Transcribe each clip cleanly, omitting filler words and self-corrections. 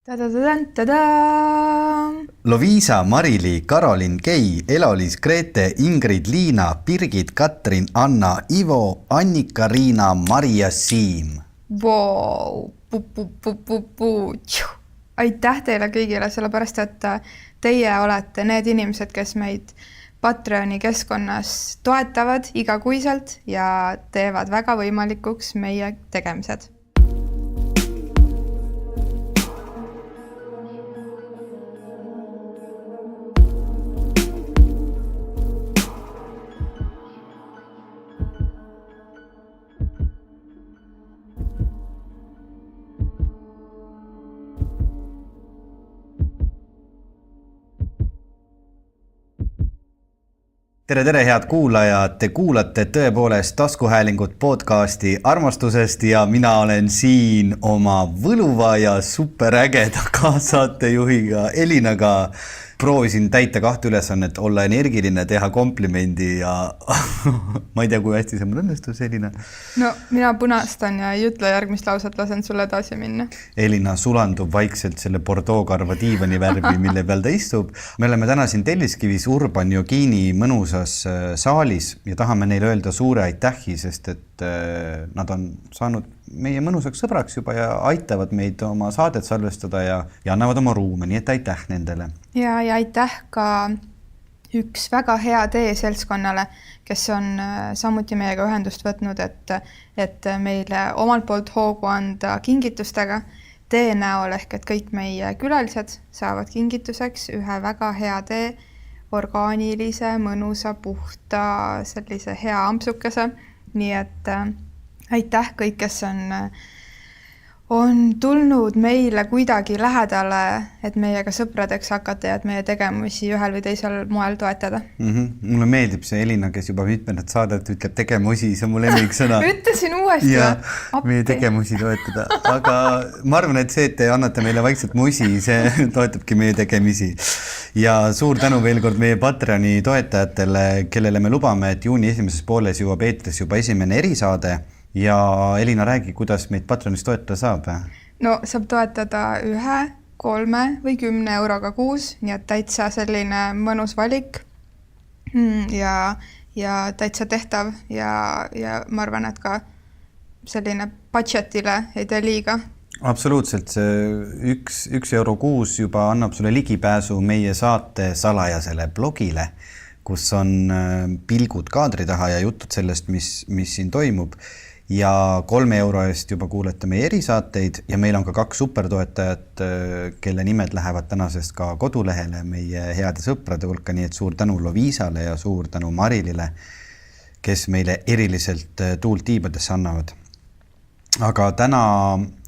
Ta-da-da-da-da-da! Loviisa, Marili, Karolin, Kei, Elolis, Grete, Ingrid, Liina, Birgit, Katrin, Anna, Ivo, Annika, Riina, Mari ja Siim. Wow! Aitäh teile kõigile, sellepärast et teie olete need inimesed, kes meid Patreoni keskkonnas toetavad igakuiselt ja teevad väga võimalikuks meie tegemised. Tere, head kuulajad, te kuulate tõepoolest taskuhäälingut podcasti armastusest ja mina olen siin oma võluva ja superägeda kaassaatejuhiga Elinaga. Proovisin täita 2 ülesannet, olla energiline, teha komplimendi ja ma ei tea, kui hästi see mul õnnestus, Elina. No, mina punastan ja ei ütle järgmist lauset, lasen sulle edasi minna. Elina sulandub vaikselt selle Bordeaux-karva diivani värvi, mille peal ta istub. Me oleme täna siin Telliskivis Urban Yogini mõnusas saalis ja tahame neile öelda suure aitähi, sest et nad on saanud meie mõnusaks sõbraks juba ja aitavad meid oma saadet salvestada ja annavad oma ruume, nii et aitäh nendele. Ja aitäh ka üks väga hea tee seltskonnale, kes on samuti meiega ühendust võtnud, et meile omalt poolt hoogu anda kingitustega tee näol ehk et kõik meie külalised saavad kingituseks ühe väga hea tee, orgaanilise, mõnusa, puhta, sellise hea ampsukese. Nii et aitäh kõik, kes on tulnud meile kuidagi lähedale, et meiega sõpradeks hakata ja et meie tegemusi ühel või teisel moel toetada. Mulle meeldib see Elina, kes juba mitmendat saadet ütleb tegemusi, see on mu lemmiksõna. Ütlesin uuesti. Ja meie tegemusi toetada. Aga ma arvan, et see, et te annate meile vaikselt musi, see toetabki meie tegemisi. Ja suur tänu veel kord meie Patreoni toetajatele, kellele me lubame, et juuni esimeses pooles jõuab eetris juba esimene erisaade. Ja Elina, räägi, kuidas meid Patreonis toetada saab? No, saab toetada 1, 3 või 10 euroga kuus, nii et täitsa selline mõnus valik ja täitsa tehtav ja ma arvan, et ka selline budgetile ei tee liiga. Absoluutselt, see 1 euro kuus juba annab sulle ligipääsu meie saate salajasele blogile, kus on pilgud kaadri taha ja jutud sellest, mis siin toimub. Ja 3 euro eest juba kuulete meie erisaateid ja meil on ka 2 supertoetajat, kelle nimed lähevad tänasest ka kodulehele meie heade sõprade hulka, nii et suur tänu Loviisale ja suur tänu Marilile, kes meile eriliselt tuult tiibadesse annavad. Aga täna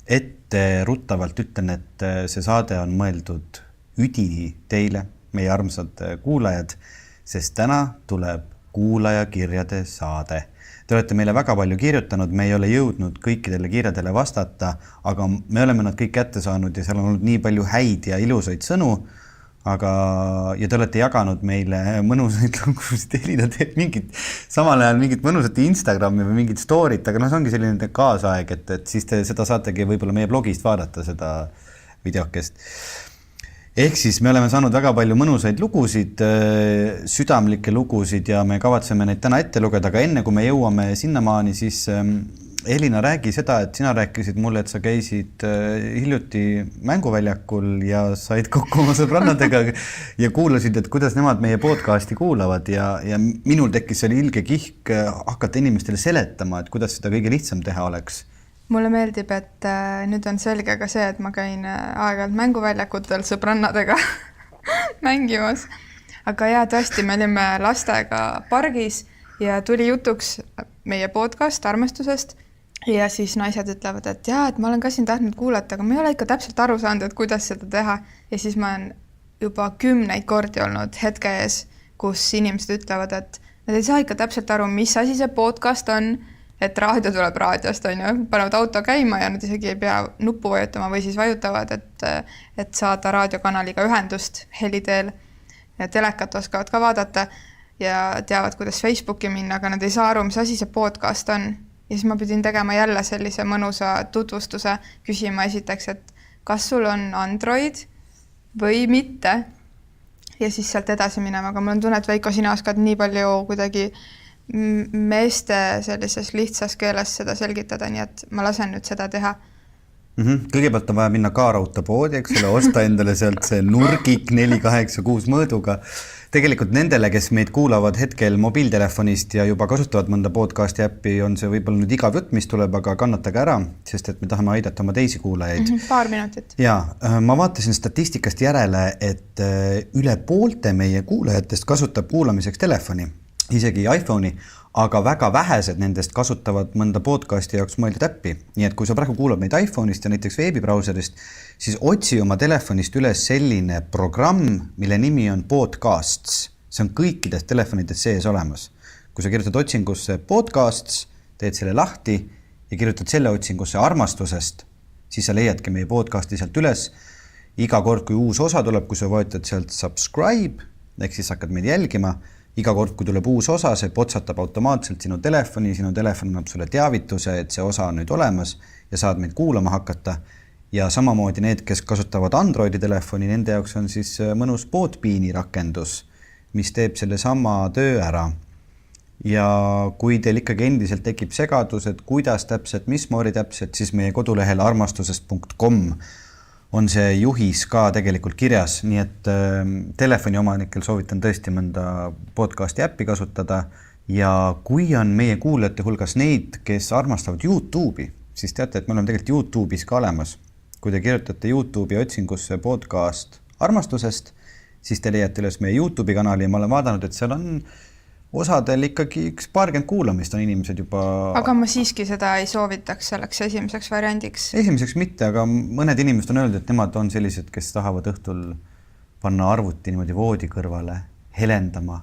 ette ruttavalt ütlen, et see saade on mõeldud üdini teile, meie armsad kuulajad, sest täna tuleb kuulajakirjade saade. Te olete meile väga palju kirjutanud, me ei ole jõudnud kõikidele kirjadele vastata, aga me oleme nad kõik kätte saanud ja seal on olnud nii palju häid ja ilusaid sõnu, ja te olete jaganud meile mõnusaid lugusid, Elina teeb samal ajal mingit mõnusat Instagrami või mingit storyt, aga see ongi selline kaasaeg, et siis te seda saategi võib-olla meie blogist vaadata seda videokest. Ehk siis me oleme saanud väga palju mõnusaid lugusid, südamlikke lugusid ja me kavatseme neid täna ette lugeda, aga enne kui me jõuame sinnamaani, siis Elina, räägi seda, et sina rääkisid mulle, et sa käisid hiljuti mänguväljakul ja said kokku oma sõbrannadega ja kuulasid, et kuidas nemad meie podcasti kuulavad ja minul tekkis selle ilge kihk hakata inimestele seletama, et kuidas seda kõige lihtsam teha oleks. Mulle meeldib, et nüüd on selge ka see, et ma käin aeg-ajalt mänguväljakutel sõbrannadega mängimas. Aga tõesti, me olime lastega pargis ja tuli jutuks meie podcast armastusest ja siis naised ütlevad, et et ma olen ka siin tahtnud kuulata, aga ma ei ole ikka täpselt aru saanud, et kuidas seda teha. Ja siis ma olen juba 10 kordi olnud hetke ees, kus inimesed ütlevad, et nad ei saa ikka täpselt aru, mis asi see podcast on, et raadio tuleb raadiost, panevad auto käima ja nad isegi ei pea nuppu vajutama või siis vajutavad, et saada raadiokanaliga ühendust heliteel ja telekat oskavad ka vaadata ja teavad, kuidas Facebooki minna, aga nad ei saa aru, mis asi see podcast on. Ja siis ma pidin tegema jälle sellise mõnusa tutvustuse, küsima esiteks, et kas sul on Android või mitte ja siis sealt edasi minema, aga mul on tunne, et Veiko, sina oskad nii palju kuidagi meeste sellises lihtsas keeles seda selgitada, nii et ma lasen nüüd seda teha. Kõigepealt on vaja minna K-raudteepoodi, eks ole, osta endale sealt see nurgik 486 mõõduga. Tegelikult nendele, kes meid kuulavad hetkel mobiiltelefonist ja juba kasutavad mõnda podcasti äppi, on see võib-olla nüüd igav jutt, mis tuleb, aga kannatage ära, sest et me tahame aidata oma teisi kuulajaid. Paar minutit. Ja, ma vaatasin statistikast järele, et üle poolte meie kuulajatest kasutab kuulamiseks telefoni, isegi iPhone'i, aga väga vähesed nendest kasutavad mõnda podcasti jaoks mõeldud äppi. Nii et kui sa praegu kuulad meid iPhone'ist ja näiteks veebibrauserist, siis otsi oma telefonist üles selline programm, mille nimi on Podcasts. See on kõikides telefonides sees olemas. Kui sa kirjutad otsingusse Podcasts, teed selle lahti ja kirjutad selle otsingusse armastusest, siis sa leiadki meie podcasti sealt üles. Iga kord, kui uus osa tuleb, kui sa vajutad sealt subscribe, ehk siis hakkad meid jälgima, iga kord, kui tuleb uus osa, see potsatab automaatselt sinu telefon annab sulle teavituse, et see osa on nüüd olemas ja saad meid kuulama hakata. Ja samamoodi need, kes kasutavad Androidi telefoni, nende jaoks on siis mõnus Podbeani rakendus, mis teeb selle sama töö ära. Ja kui teil ikkagi endiselt tekib segadus, et kuidas täpselt, mismoodi täpselt, siis meie kodulehel armastusest.com on see juhis ka tegelikult kirjas, nii et telefoni omanikel soovitan tõesti mõnda podcasti äppi kasutada ja kui on meie kuulajate hulgas neid, kes armastavad YouTube'i, siis teate, et me oleme tegelikult YouTube'is ka olemas. Kui te kirjutate YouTube'i otsingusse podcast armastusest, siis te leiate üles meie YouTube'i kanali ja ma olen vaadanud, et seal on osadel ikkagi üks paarkümmend kuulamist on inimesed juba... Aga ma siiski seda ei soovitaks selleks esimeseks variandiks. Esimeseks mitte, aga mõned inimesed on öeldud, et nemad on sellised, kes tahavad õhtul panna arvuti niimoodi voodi kõrvale, helendama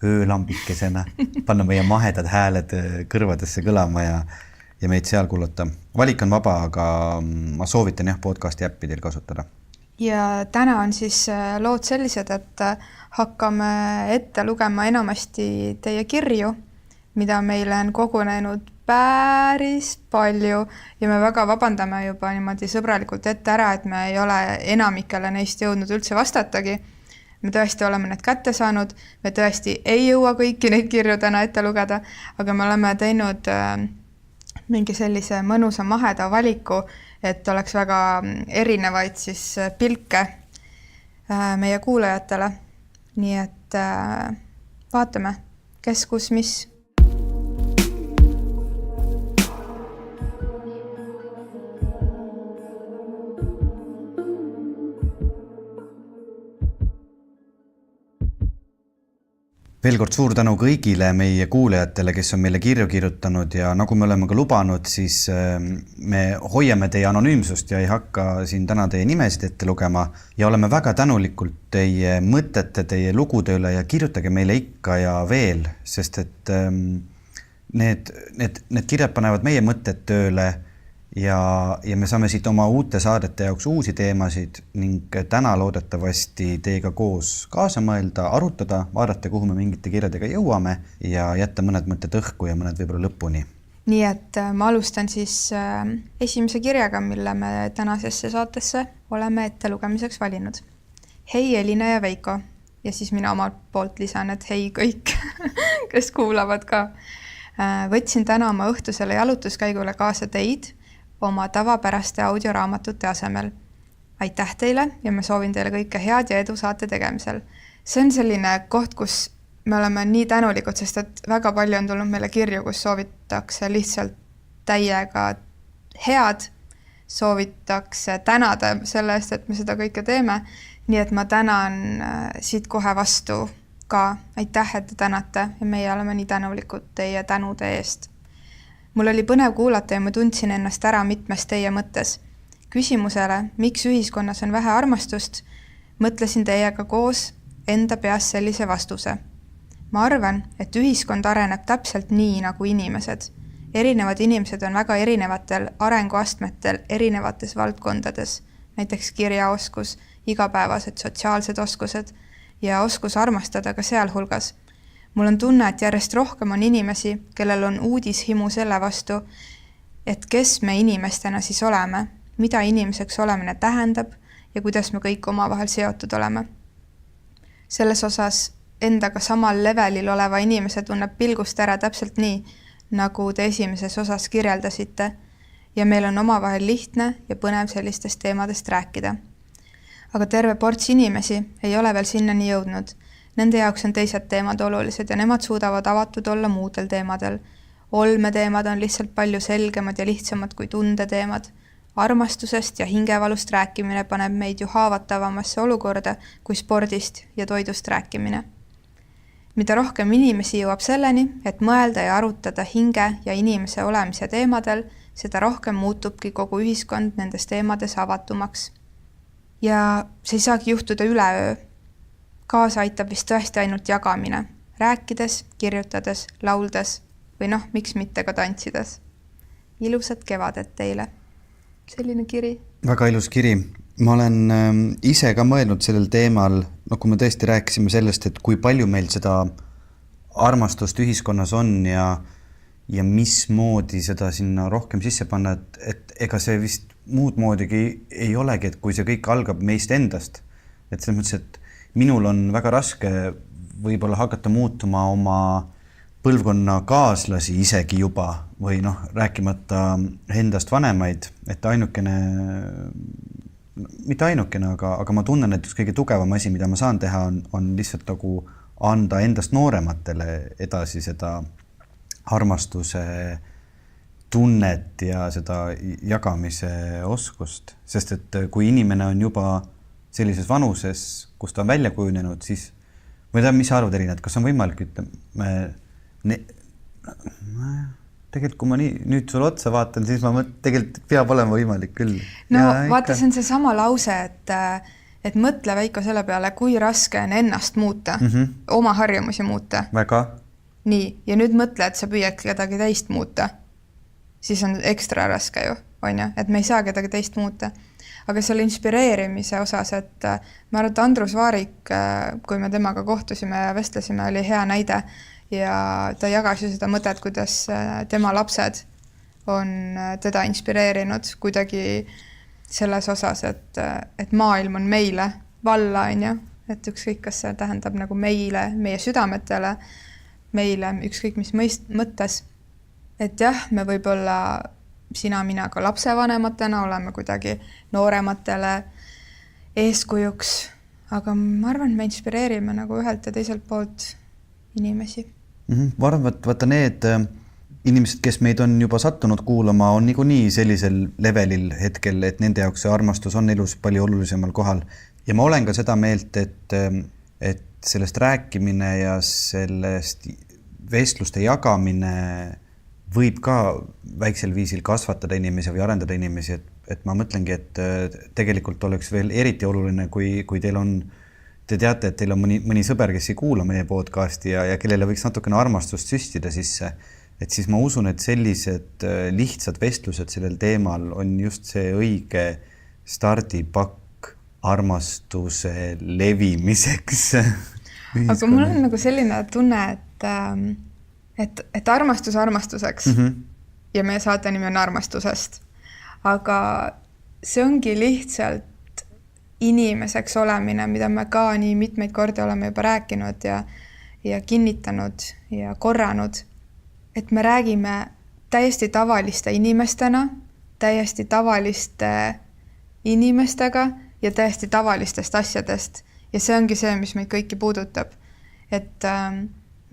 öölambikesena, panna meie mahedad hääled kõrvadesse kõlama ja meid seal kuulata. Valik on vaba, aga ma soovitan podcasti äppi teil kasutada. Ja täna on siis lood sellised, et hakkame ette lugema enamasti teie kirju, mida meile on kogunenud päris palju ja me väga vabandame juba niimoodi sõbralikult ette ära, et me ei ole enamikele neist jõudnud üldse vastatagi. Me tõesti oleme need kätte saanud, me tõesti ei jõua kõiki neid kirju täna ette lugeda, aga me oleme teinud mingi sellise mõnusa maheda valiku, et oleks väga erinevaid siis pilke meie kuulajatele. Nii et vaatame, kes, kus, mis. Veel kord suur tänu kõigile meie kuulajatele, kes on meile kirju kirjutanud ja nagu me oleme ka lubanud, siis me hoiame teie anonüümsust ja ei hakka siin täna teie nimesid ette lugema ja oleme väga tänulikult teie mõtete, teie lugude üle ja kirjutage meile ikka ja veel, sest et need kirjad panevad meie mõtted tööle ja me saame siit oma uute saadete jaoks uusi teemasid ning täna loodetavasti teiega koos kaasa mõelda, arutada, vaadata, kuhu me mingite kirjadega jõuame ja jätta mõned mõtted õhku ja mõned võib-olla lõpuni. Nii et ma alustan siis esimese kirjaga, mille me tänasesse saatesse oleme ette lugemiseks valinud. Hei Elina ja Veiko ja siis mina omalt poolt lisan, et hei kõik, kes kuulavad ka. Võtsin täna oma õhtusele jalutuskäigule kaasa teid oma tavapäraste audioraamatute asemel. Aitäh teile ja ma soovin teile kõike head ja edu saate tegemisel. See on selline koht, kus me oleme nii tänulikud, sest et väga palju on tulnud meile kirju, kus soovitakse lihtsalt täiega head, soovitakse tänada selle eest, et me seda kõike teeme. Nii et ma tänan siit kohe vastu ka. Aitäh, et te tänate ja meie oleme nii tänulikud teie tänude eest. Mul oli põnev kuulata ja ma tundsin ennast ära mitmes teie mõttes. Küsimusele, miks ühiskonnas on vähe armastust, mõtlesin teiega koos enda peas sellise vastuse. Ma arvan, et ühiskond areneb täpselt nii nagu inimesed. Erinevad inimesed on väga erinevatel arenguastmetel erinevates valdkondades, näiteks kirjaoskus, igapäevased sotsiaalsed oskused ja oskus armastada ka sealhulgas. Mul on tunne, et järjest rohkem on inimesi, kellel on uudishimu selle vastu, et kes me inimestena siis oleme mida inimeseks olemine tähendab ja kuidas me kõik omavahel seotud oleme. Selles osas endaga samal levelil oleva inimese tunneb pilgust ära täpselt nii, nagu te esimeses osas kirjeldasite ja meil on omavahel lihtne ja põnev sellistest teemadest rääkida. Aga terve ports inimesi ei ole veel sinnani jõudnud. Nende jaoks on teised teemad olulised ja nemad suudavad avatud olla muudel teemadel. Olmeteemad on lihtsalt palju selgemad ja lihtsamad kui tundeteemad. Armastusest ja hingevalust rääkimine paneb meid ju haavatavamasse olukorda kui spordist ja toidust rääkimine. Mida rohkem inimesi jõuab selleni, et mõelda ja arutada hinge ja inimese olemise teemadel, seda rohkem muutubki kogu ühiskond nendes teemades avatumaks. Ja see ei saagi juhtuda üleöö. Kaasa aitab vist tõesti ainult jagamine, rääkides, kirjutades, lauldes või miks mitte ka tantsides. Ilusat kevadet teile. Selline kiri. Väga ilus kiri. Ma olen ise ka mõelnud sellel teemal, kui me tõesti rääkisime sellest, et kui palju meil seda armastust ühiskonnas on ja mismoodi seda sinna rohkem sisse panna, et ega see vist muud moodigi ei olegi, et kui see kõik algab meist endast. Et selles mõttes, et minul on väga raske võib-olla hakata muutuma oma põlvkonna kaaslasi isegi juba või rääkimata endast vanemaid, et mitte ainukene, aga ma tunnen, et üks kõige tugevam asi, mida ma saan teha, on lihtsalt nagu anda endast noorematele edasi seda armastuse tunnet ja seda jagamise oskust. Sest et kui inimene on juba sellises vanuses, kus ta on välja kujunenud, siis ma ei tea, mis sa arvad, Elina, et kas on võimalik, tegelikult kui ma nüüd sul otsa vaatan, siis ma tegelikult peab olema võimalik küll. Vaata, see on see sama lause, et mõtle Veiko selle peale, kui raske on ennast muuta, oma harjumusi muuta. Väga. Nii, ja nüüd mõtle, et sa püüad kedagi teist muuta. Siis on ekstra raske ju, et me ei saa kedagi teist muuta. Aga selle inspireerimise osas, et ma arvan, et Andrus Vaarik, kui me temaga kohtusime ja vestlesime, oli hea näide ja ta jagas ju seda mõtet, kuidas tema lapsed on teda inspireerinud kuidagi selles osas, et maailm on meile valla, et ükskõik, kas see tähendab nagu meile, meie südametele, meile ükskõik mis mõttes, et jah, me võib-olla sina, mina ka lapsevanematena oleme kuidagi noorematele eeskujuks, aga ma arvan, et me inspireerime nagu ühelt ja teiselt poolt inimesi. Ma arvan, et vaata need inimesed, kes meid on juba sattunud kuulama, on niikuinii sellisel levelil hetkel, et nende jaoks see armastus on elus palju olulisemal kohal. Ja ma olen ka seda meelt, et sellest rääkimine ja sellest vestluste jagamine võib ka väiksel viisil kasvatada inimesi või arendada inimesi, et ma mõtlengi, et tegelikult oleks veel eriti oluline, kui teil on, te teate, et teil on mõni sõber, kes ei kuula meie podcasti ja kellele võiks natukene armastust süstida sisse, et siis ma usun, et sellised lihtsad vestlused sellel teemal on just see õige stardipakk armastuse levimiseks. Aga mul on nagu selline tunne, et armastus armastuseks ja meie saate nimi on armastusest. Aga see ongi lihtsalt inimeseks olemine, mida me ka nii mitmeid kordi oleme juba rääkinud ja kinnitanud ja korranud. Et me räägime täiesti tavaliste inimestena, täiesti tavaliste inimestega ja täiesti tavalistest asjadest. Ja see ongi see, mis meid kõiki puudutab. Et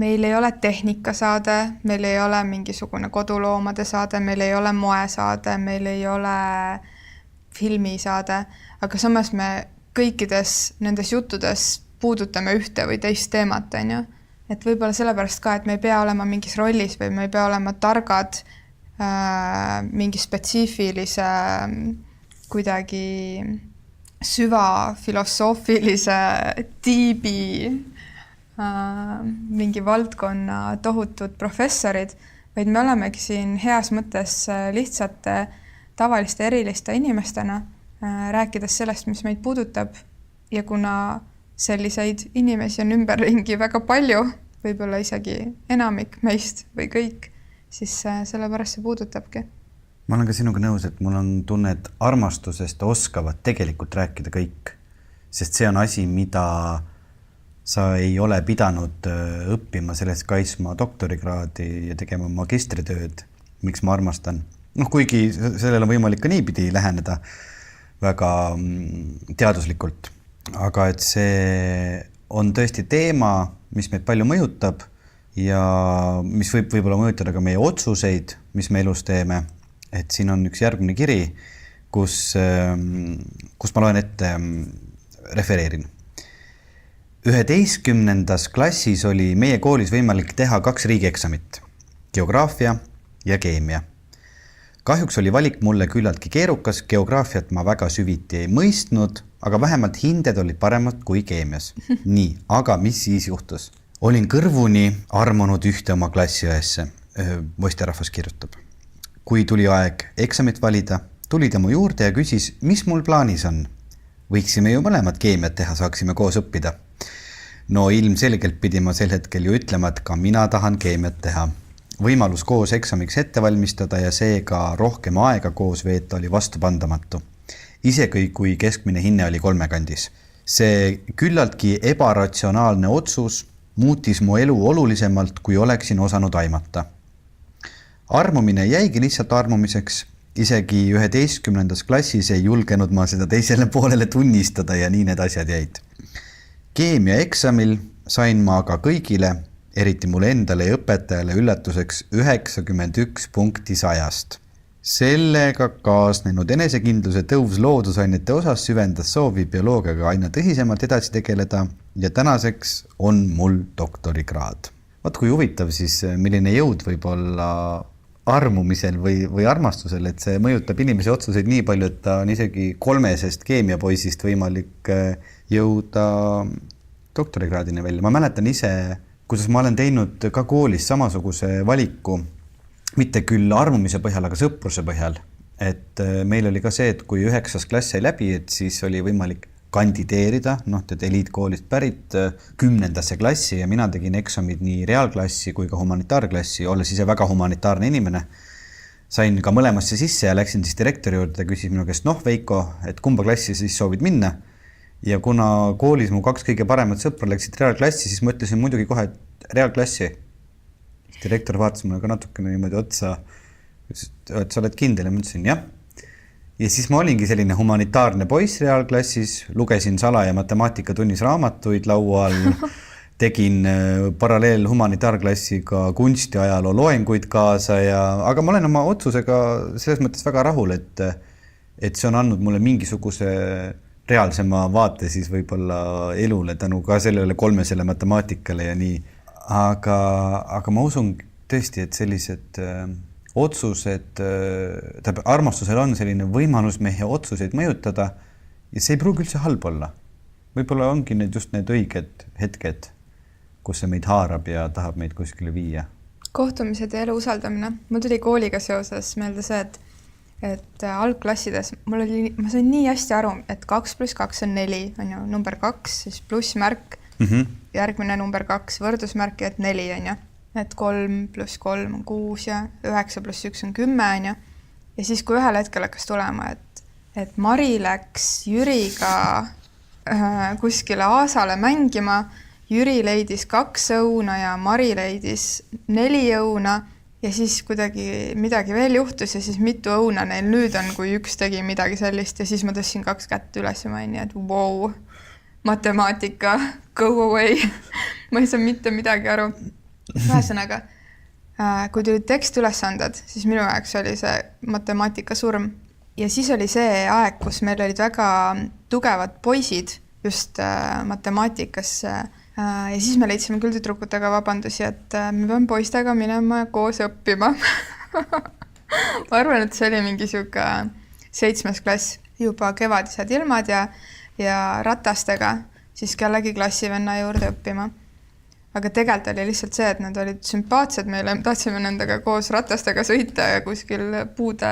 meil ei ole tehnikasaade, meil ei ole mingisugune koduloomade saade, meil ei ole moesaade, meil ei ole filmisaade, aga samas me kõikides nendes juttudes puudutame ühte või teist teemat, Et võib-olla sellepärast ka, et me ei pea olema mingis rollis või me ei pea olema targad mingi spetsiifilise kuidagi süvafilosoofilise tiibi mingi valdkonna tohutud professorid, vaid me olemegi siin heas mõttes lihtsate, tavaliste, eriliste inimestena, rääkides sellest, mis meid puudutab. Ja kuna selliseid inimesi on ümberringi väga palju, võib-olla isegi enamik meist või kõik, siis sellepärast see puudutabki. Ma olen ka sinuga nõus, et mul on tunne, et armastusest oskavad tegelikult rääkida kõik, sest see on asi, mida sa ei ole pidanud õppima sellest kaitsma doktorikraadi ja tegema magistritööd, miks ma armastan. Kuigi sellele on võimalik ka niipidi läheneda väga teaduslikult, aga et see on tõesti teema, mis meid palju mõjutab ja mis võib-olla mõjutada ka meie otsuseid, mis me elus teeme. Et siin on üks järgmine kiri, kus ma loen ette, refereerin. 11. klassis oli meie koolis võimalik teha 2 riigieksamit, geograafia ja keemia. Kahjuks oli valik mulle küllaltki keerukas, geograafiat ma väga süviti ei mõistnud, aga vähemalt hinded olid paremad kui keemias. Nii, aga mis siis juhtus? Olin kõrvuni armunud ühte oma klassiõesse, Voisterahvas kirjutab. Kui tuli aeg eksamit valida, tuli tema juurde ja küsis, mis mul plaanis on. Võiksime ju mõlemad keemiat teha, saaksime koos õppida. No ilmselgelt pidi ma sel hetkel ju ütlema, et ka mina tahan keemiat teha. Võimalus koos eksamiks ette valmistada ja seega rohkem aega koos veeta oli vastupandamatu. Isegi kui keskmine hinne oli 3 kandis. See küllaltki ebaratsionaalne otsus muutis mu elu olulisemalt, kui oleksin osanud aimata. Armumine jäigi lihtsalt armumiseks. Isegi 11. klassis ei julgenud ma seda teisele poolele tunnistada ja nii need asjad jäid. Keemia eksamil sain ma aga kõigile, eriti mulle endale ja õpetajale üllatuseks 91 punkti 100. Sellega kaasnenud enesekindluse tõus loodusainete osas süvendas soovi bioloogiaga aina tõsisemalt edasi tegeleda ja tänaseks on mul doktorikraad. Vaat kui huvitav siis, milline jõud võib olla armumisel või armastusel, et see mõjutab inimese otsuseid nii palju, et ta on isegi 3-sest keemiapoisist võimalik jõuda doktorikraadini välja. Ma mäletan ise, kuidas ma olen teinud ka koolis samasuguse valiku, mitte küll armumise põhjal, aga sõpruse põhjal. Et meil oli ka see, et kui 9. klass sai läbi, et siis oli võimalik kandideerida, et eliitkoolist pärit 10. klassi ja mina tegin eksamid nii reaalklassi kui ka humanitaarklassi, olles ise väga humanitaarne inimene. Sain ka mõlemasse sisse ja läksin siis direktori juurde ja küsis minu käest, Veiko, et kumba klassi siis soovid minna? Ja kuna koolis mu 2 kõige paremat sõpra läksid reaalklassi, siis mõtlesin muidugi kohe, et reaalklassi. Direktor vaatas mulle ka natukene niimoodi otsa, et sa oled kindel ja mõtlesin, jah. Ja siis ma olingi selline humanitaarne poiss reaalklassis, lugesin salaja matemaatikatunnis raamatuid laual, tegin paralleel humanitaarklassiga kunstiajaloo loenguid kaasa, aga ma olen oma otsusega selles mõttes väga rahul, et see on andnud mulle mingisuguse reaalsema vaate siis võib-olla elule tänu ka sellele 3-sele matemaatikale ja nii. Aga ma usun tõesti, et sellised otsused, armastusel on selline võimalus meie otsuseid mõjutada ja see ei pruugi üldse halb olla. Võib-olla ongi just need õiged hetked, kus see meid haarab ja tahab meid kuskile viia. Kohtumised ja elu usaldamine. Mul tuli kooliga seoses meelde see, et algklassides ma sain nii hästi aru, et 2 + 2 on 4, on ju, number 2, siis plussmärk, järgmine number 2, võrdusmärk ja et 4 on ju. Et 3 + 3 on 6 ja 9 + 1 on 10 on ju. Ja siis, kui ühel hetkel hakkas tulema, et Mari läks Jüriga kuskile Aasale mängima, Jüri leidis 2 õuna ja Mari leidis 4 õuna ja siis kuidagi midagi veel juhtus ja siis mitu õuna neil nüüd on, kui üks tegi midagi sellist ja siis ma tõstsin 2 kätt üles ja ma olin nii, et wow, matemaatika, go away. Ma ei saa mitte midagi aru. Ühesõnaga, kui tulid tekstülesanded, siis minu jaoks oli see matemaatika surm. Ja siis oli see aeg, kus meil olid väga tugevad poisid just matemaatikas. Ja siis me leidsime küll tüdrukutega vabandusi, et me peame poistega minema koos õppima. Ma arvan, et see oli mingi siuke 7. klass, juba kevadised ilmad ja ratastega siis kellegi klassivenna juurde õppima. Aga tegelikult oli lihtsalt see, et nad olid sümpaatsed meile, tahtsime nendega koos ratastega sõita ja kuskil puude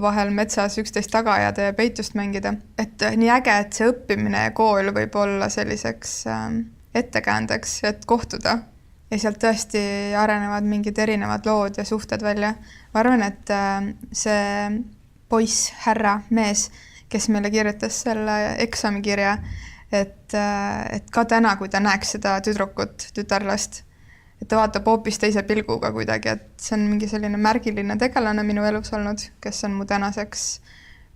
vahel metsas üksteist taga ajada ja peitust mängida. Et nii äge, et see õppimine ja kool võib olla selliseks ettekäändeks, et kohtuda ja sealt tõesti arenevad mingid erinevad lood ja suhted välja. Ma arvan, et see poiss, härra, mees, kes meile kirjutas selle eksamikirja, et ka täna, kui ta näeks seda tüdrukut, tütarlast, et ta vaatab hoopis teise pilguga kuidagi, et see on mingi selline märgiline tegelane minu elus olnud, kes on mu tänaseks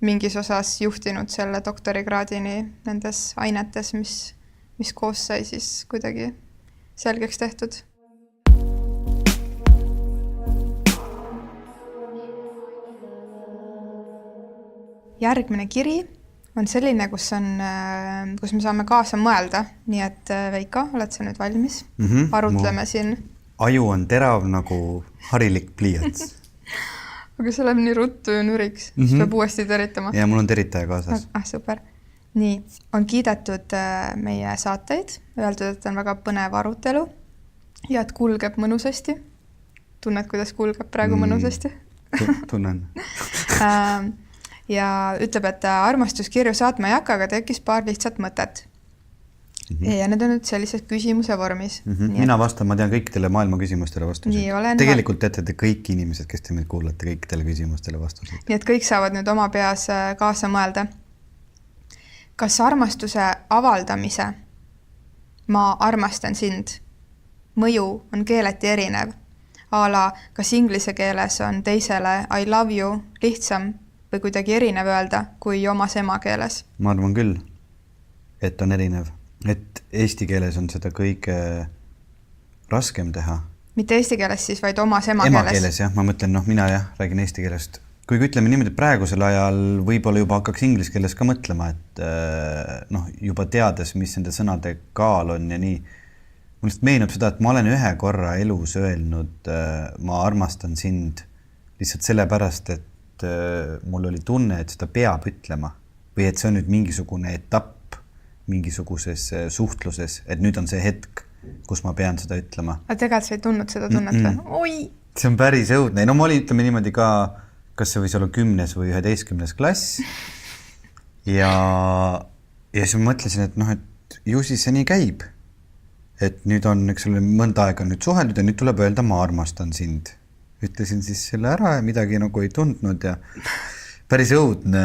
mingis osas juhtinud selle doktorikraadini nendes ainetes, mis koos sai siis kuidagi selgeks tehtud. Järgmine kiri on selline, kus me saame kaasa mõelda, nii et Veiko, oled sa nüüd valmis? Arutleme siin. Aju on terav nagu harilik pliiats. Aga see läheb nii ruttu ja nüriks, siis peab uuesti teritama. Ja mul on teritaja kaasas. Super. Nii, on kiidetud meie saateid, öeldud, et on väga põnev arutelu ja et kulgeb mõnusasti. Tunned, kuidas kulgeb praegu mõnusasti? Tunnen. Ja ütleb, et armastuskirju saatma ei hakka, aga tekkis paar lihtsat mõtet. Ja need on nüüd sellises küsimuse vormis. Mina vastan, ma tean kõikidele maailma küsimustele vastuseid. Tegelikult teate te kõik inimesed, kes te meid kuulate, kõikidele küsimustele vastuseid. Nii et kõik saavad nüüd oma peas kaasa mõelda. Kas armastuse avaldamise ma armastan sind mõju on keeleti erinev? Ala, kas inglise keeles on teisele I love you lihtsam või kuidagi erinev öelda kui omas emakeeles? Ma arvan küll, et on erinev. Et eesti keeles on seda kõige raskem teha. Mitte eesti keeles siis, vaid omas emakeeles? Emakeeles, jah. Ma mõtlen, mina räägin eesti keelest. Kuigi ütleme niimoodi, praegusel ajal võib-olla juba hakkaks inglise keeles ka mõtlema, et juba teades, mis nende sõnade kaal on ja nii. Mul lihtsalt meenub seda, et ma olen ühe korra elus öelnud, ma armastan sind lihtsalt sellepärast, et mul oli tunne, et seda peab ütlema või et see on nüüd mingisugune etapp mingisuguses suhtluses, et nüüd on see hetk, kus ma pean seda ütlema. Aga tegelikult sa ei tundnud seda tunnet või? Oi! See on päris õudne. No ma olin, ütleme niimoodi ka, kas see võis olla 10. või 11. klass. Ja siis ma mõtlesin, et ju siis see nii käib. Et nüüd on, mõnda aega nüüd suheldud ja nüüd tuleb öelda, ma armastan sind. Ütlesin siis selle ära ja midagi nagu ei tundnud ja päris õudne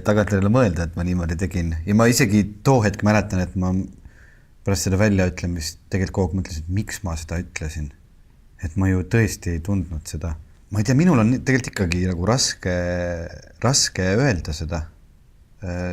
tagantjärele mõelda, et ma niimoodi tegin. Ja ma isegi too hetk mäletan, et ma pärast seda väljaütlemist tegelikult kogu aeg mõtlesin, et miks ma seda ütlesin. Et ma ju tõesti ei tundnud seda. Ma ei tea, minul on tegelikult ikkagi nagu raske öelda seda,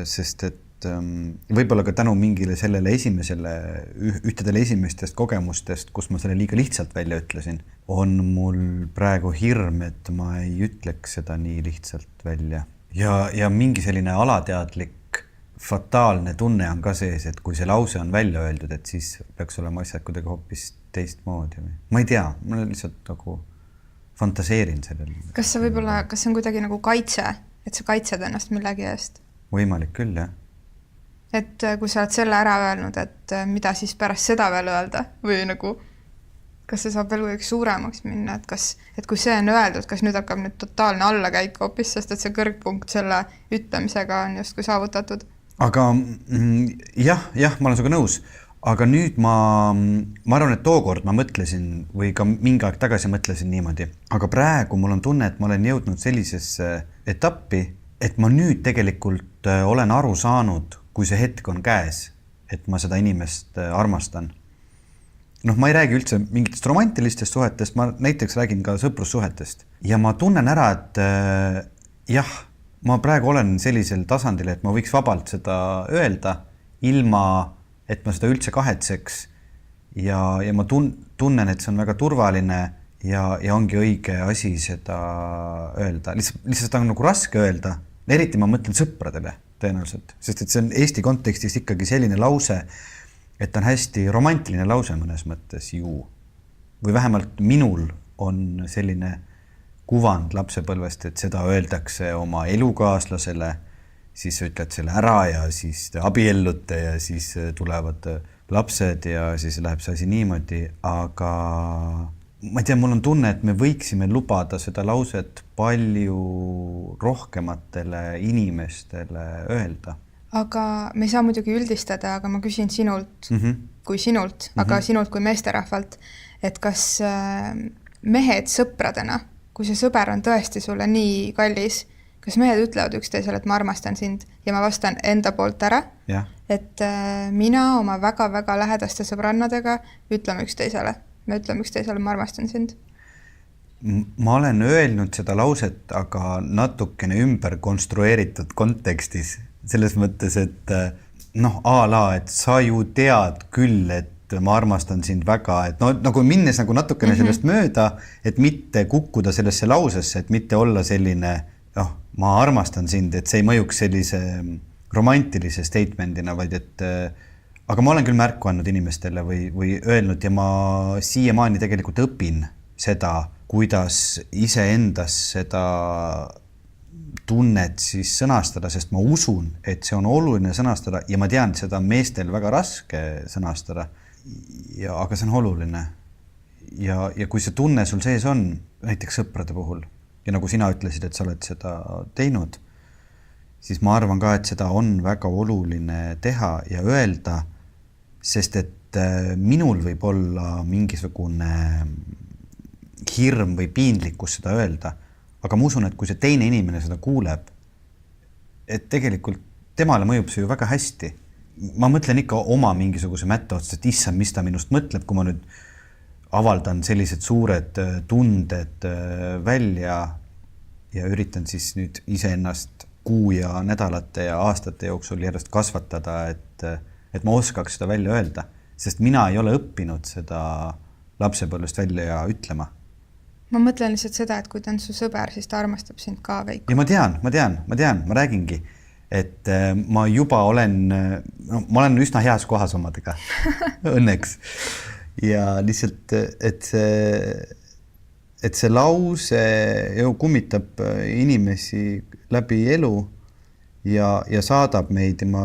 sest et võib-olla ka tänu mingile sellele ühtedele esimestest kogemustest, kus ma selle liiga lihtsalt välja ütlesin, on mul praegu hirm, et ma ei ütleks seda nii lihtsalt välja. Ja mingi selline alateadlik, fataalne tunne on ka sees, et kui see lause on välja öeldud, et siis peaks olema asjad kuidagi hoopis teistmoodi. Ma ei tea, ma lihtsalt nagu fantaseerin sellele. Kas see on kuidagi nagu kaitse, et sa kaitsed ennast millegi eest? Võimalik küll, jah. Et kui sa oled selle ära öelnud, et mida siis pärast seda veel öelda või nagu, kas see saab veel kuidagi suuremaks minna, et kui see on öeldud, kas nüüd hakkab nüüd totaalne allakäik hoopis, sest et see kõrgpunkt selle ütlemisega on just kui saavutatud? Aga jah, ma olen sinuga nõus, aga nüüd ma arvan, et tookord ma mõtlesin või ka mingi aeg tagasi mõtlesin niimoodi, aga praegu mul on tunne, et ma olen jõudnud sellisesse etappi, et ma nüüd tegelikult olen aru saanud, kui see hetk on käes, et ma seda inimest armastan. Ma ei räägi üldse mingitest romantilistest suhetest, ma näiteks räägin ka sõprussuhetest. Ja ma tunnen ära, et jah, ma praegu olen sellisel tasandil, et ma võiks vabalt seda öelda, ilma, et ma seda üldse kahetseks. Ja ma tunnen, et see on väga turvaline ja ongi õige asi seda öelda. Lihtsalt seda on nagu raske öelda. Eriti ma mõtlen sõpradele tõenäoliselt, sest et see on Eesti kontekstis ikkagi selline lause, et on hästi romantiline lause mõnes mõttes ju. Või vähemalt minul on selline kuvand lapsepõlvest, et seda öeldakse oma elukaaslasele, siis ütled selle ära ja siis te abiellute ja siis tulevad lapsed ja siis läheb see asi niimoodi, aga ma ei tea, mul on tunne, et me võiksime lubada seda lauset palju rohkematele inimestele öelda. Aga me ei saa muidugi üldistada, aga ma küsin sinult, kui sinult, aga sinult kui meesterahvalt, et kas mehed sõpradena, kui see sõber on tõesti sulle nii kallis, kas mehed ütlevad üksteisele, et ma armastan sind ja ma vastan enda poolt ära, et mina oma väga-väga lähedaste sõbrannadega ütleme üksteisele, ma armastan sind. Ma olen öelnud seda lauset, aga natukene ümber konstrueeritud kontekstis, selles mõttes, et et sa ju tead küll, et ma armastan sind väga, et nagu minnes nagu natukene sellest mööda, et mitte kukkuda sellesse lausesse, et mitte olla selline, ma armastan sind, et see ei mõjuks sellise romantilise statementina, vaid et aga ma olen küll märku andnud inimestele või öelnud ja ma siiamaani tegelikult õpin seda, kuidas iseendas seda tunnet siis sõnastada, sest ma usun, et see on oluline sõnastada ja ma tean, et seda on meestel väga raske sõnastada, aga see on oluline. Ja kui see tunne sul sees on, näiteks sõprade puhul, ja nagu sina ütlesid, et sa oled seda teinud, siis ma arvan ka, et seda on väga oluline teha ja öelda, sest et minul võib olla mingisugune hirm või piinlikkus seda öelda, aga ma usun, et kui see teine inimene seda kuuleb, et tegelikult temale mõjub see ju väga hästi. Ma mõtlen ikka oma mingisuguse mätta otsast, et issand, mis ta minust mõtleb, kui ma nüüd avaldan sellised suured tunded välja ja üritan siis nüüd iseennast kuu ja nädalate ja aastate jooksul järjest kasvatada, et ma oskaks seda välja öelda, sest mina ei ole õppinud seda lapsepõlvest välja ja ütlema. Ma mõtlen lihtsalt seda, et kui ta on su sõber, siis ta armastab sind ka veiko. Ja ma tean, ma räägingi, et ma juba olen, ma olen üsna heas kohas omadega, õnneks. Ja lihtsalt, et see lause ju kummitab inimesi läbi elu ja saadab meid ja ma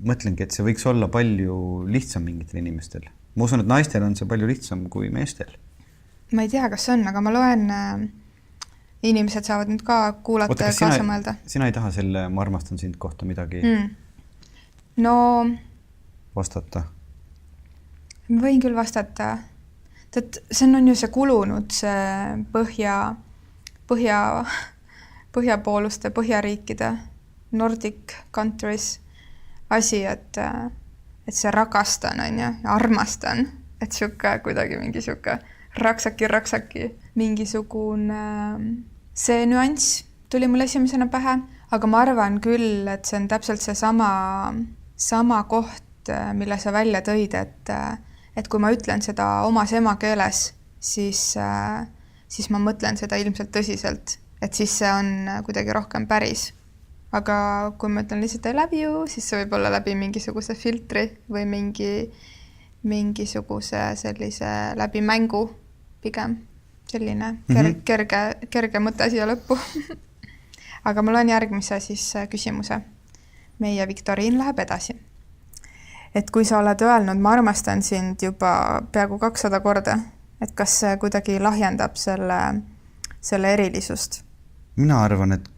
mõtlengi, et see võiks olla palju lihtsam mingitel inimestel. Ma usun, et naistel on see palju lihtsam kui meestel. Ma ei tea, kas on, aga ma loen, inimesed saavad nüüd ka kuulata ja kaasa mõelda. Sina ei taha selle ma armastan sind kohta midagi No vastata? Võin küll vastata. See on ju see kulunud, see põhjapooluste, põhjariikide, Nordic countries asi, et see rakastan on ja armastan, et siuke kuidagi mingi siuke raksaki, mingisugune see nüanss tuli mul esimesena pähe, aga ma arvan küll, et see on täpselt see sama koht, mille sa välja tõid, et kui ma ütlen seda omas emakeeles, siis ma mõtlen seda ilmselt tõsiselt, et siis see on kuidagi rohkem päris. Aga kui ma ütlen lihtsalt I love you, siis see võib olla läbi mingisuguse filtri või mingisuguse sellise läbi mängu pigem. Selline kerge mõte siia lõppu. Aga ma loen järgmise siis küsimuse. Meie Viktoriin läheb edasi. Et kui sa oled öelnud, ma armastan sind juba peaaegu 200 korda, et kas see kuidagi lahjendab selle erilisust? Mina arvan, et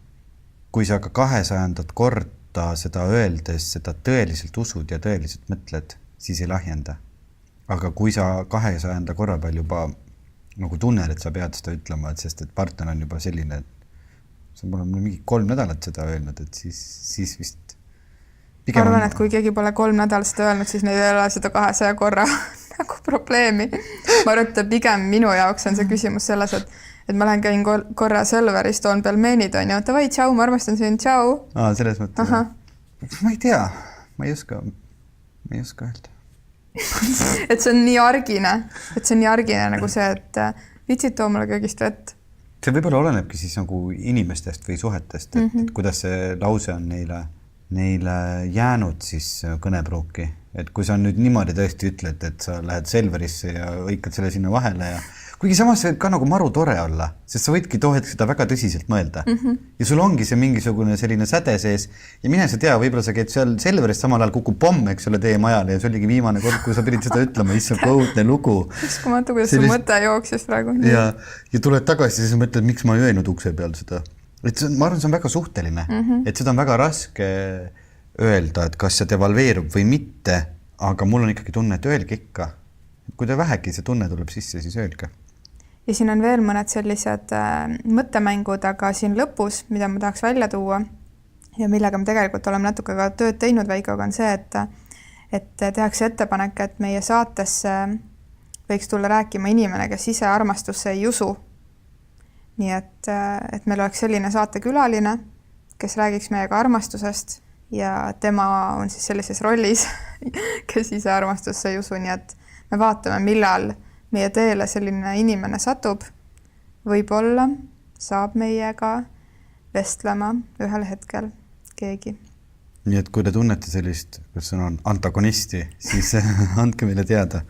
kui sa ka 200 korda seda öeldes seda tõeliselt usud ja tõeliselt mõtled, siis ei lahjenda. Aga kui sa 200 korra peal juba nagu tunned, et sa pead seda ütlema, sest et partner on juba selline, et sa pole mingi 3 nädalat seda öelnud, et siis vist pigem arvan, et kui keegi pole 3 nädalat seda öelnud, siis neil ei ole seda 200 korra nagu probleemi. Ma arvan, et pigem minu jaoks on see küsimus selles, et ma lähen käin korra Selveris, toon pelmeenid on ja tavai, tšau, ma armastan sind, tšau. Selles mõttes. Ma ei tea, ma ei oska öelda. Et see on nii argine nagu see, et vitsid too mulle köögist vett. See võib-olla olenebki siis nagu inimestest või suhetest, et kuidas see lause on neile jäänud siis kõnepruuki. Et kui sa nüüd niimoodi tõesti ütled, et sa lähed Selverisse ja õikad selle sinna vahele ja kuigi samas see võib ka nagu maru tore olla, sest sa võidki too hetk seda väga tõsiselt mõelda. Ja sul ongi see mingisugune selline säde sees ja mine sa tea, võib-olla sa käid seal Selverist samal ajal kukub pomm, eks ole, teie majale ja see oligi viimane kord, kui sa pidid seda ütlema, issand õudne lugu. Uskumatu, kuidas su mõte jooksis praegu. Ja tuled tagasi ja sa mõtled, miks ma ei öelnud ukse peal seda. Et ma arvan, see on väga suhteline, et seda on väga raske öelda, et kas see devalveerub või mitte, aga mul on ikkagi tunne, et öelge ikka. Kui te vähegi see tunne tuleb sisse, siis öelge. Ja siin on veel mõned sellised mõttemängud, aga siin lõpus, mida ma tahaks välja tuua ja millega me tegelikult oleme natuke ka tööd teinud Veikoga, on see, et tehakse ettepanek, et meie saatesse võiks tulla rääkima inimene, kes ise armastusse ei usu. Nii et meil oleks selline saatekülaline, kes räägiks meiega armastusest ja tema on siis sellises rollis, kes ise armastusse ei usu, nii et me vaatame, millal meie teele selline inimene satub. Võib-olla saab meiega vestlema ühel hetkel keegi. Nii et kui te tunnete sellist, kus on antagonisti, siis andke meile teada.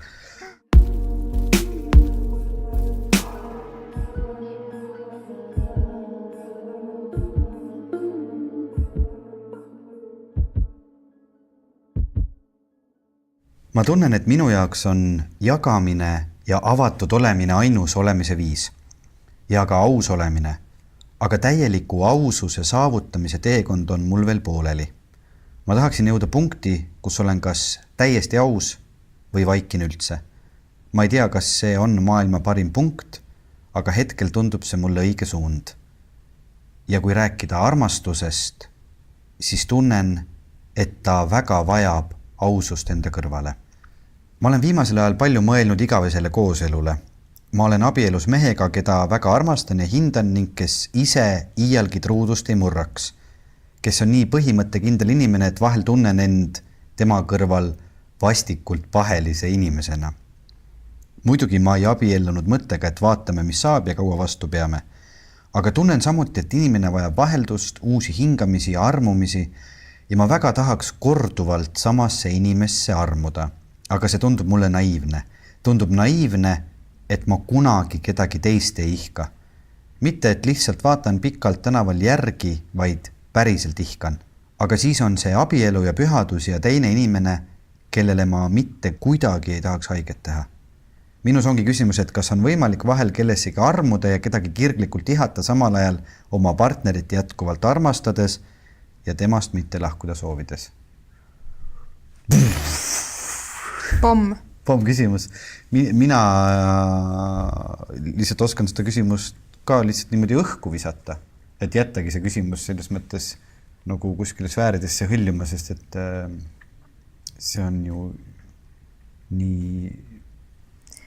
Ma tunnen, et minu jaoks on jagamine ja avatud olemine ainus olemise viis ja ka aus olemine, aga täieliku aususe saavutamise teekond on mul veel pooleli. Ma tahaksin jõuda punkti, kus olen kas täiesti aus või vaikin üldse. Ma ei tea, kas see on maailma parim punkt, aga hetkel tundub see mulle õige suund. Ja kui rääkida armastusest, siis tunnen, et ta väga vajab ausust enda kõrvale. Ma olen viimasel ajal palju mõelnud igavesele kooselule. Ma olen abielus mehega, keda väga armastan ja hindan ning kes ise iialgi truudust ei murraks. Kes on nii põhimõttekindel inimene, et vahel tunnen end tema kõrval vastikult pahelise inimesena. Muidugi ma ei abiellunud mõttega, et vaatame, mis saab ja kaua vastu peame. Aga tunnen samuti, et inimene vajab vaheldust, uusi hingamisi ja armumisi ja ma väga tahaks korduvalt samasse inimesse armuda. Aga see tundub mulle naiivne. Tundub naiivne, et ma kunagi kedagi teist ei ihka. Mitte, et lihtsalt vaatan pikalt tänaval järgi, vaid päriselt ihkan. Aga siis on see abielu ja pühadus ja teine inimene, kellele ma mitte kuidagi ei tahaks haiget teha. Minus ongi küsimus, et kas on võimalik vahel kellessegi armuda ja kedagi kirglikult ihata samal ajal oma partnerit jätkuvalt armastades ja temast mitte lahkuda soovides. Pomm küsimus. Mina lihtsalt oskan seda küsimust ka lihtsalt niimoodi õhku visata, et jättagi see küsimus selles mõttes nagu kuskile sfääridesse hõljuma, sest et see on ju nii...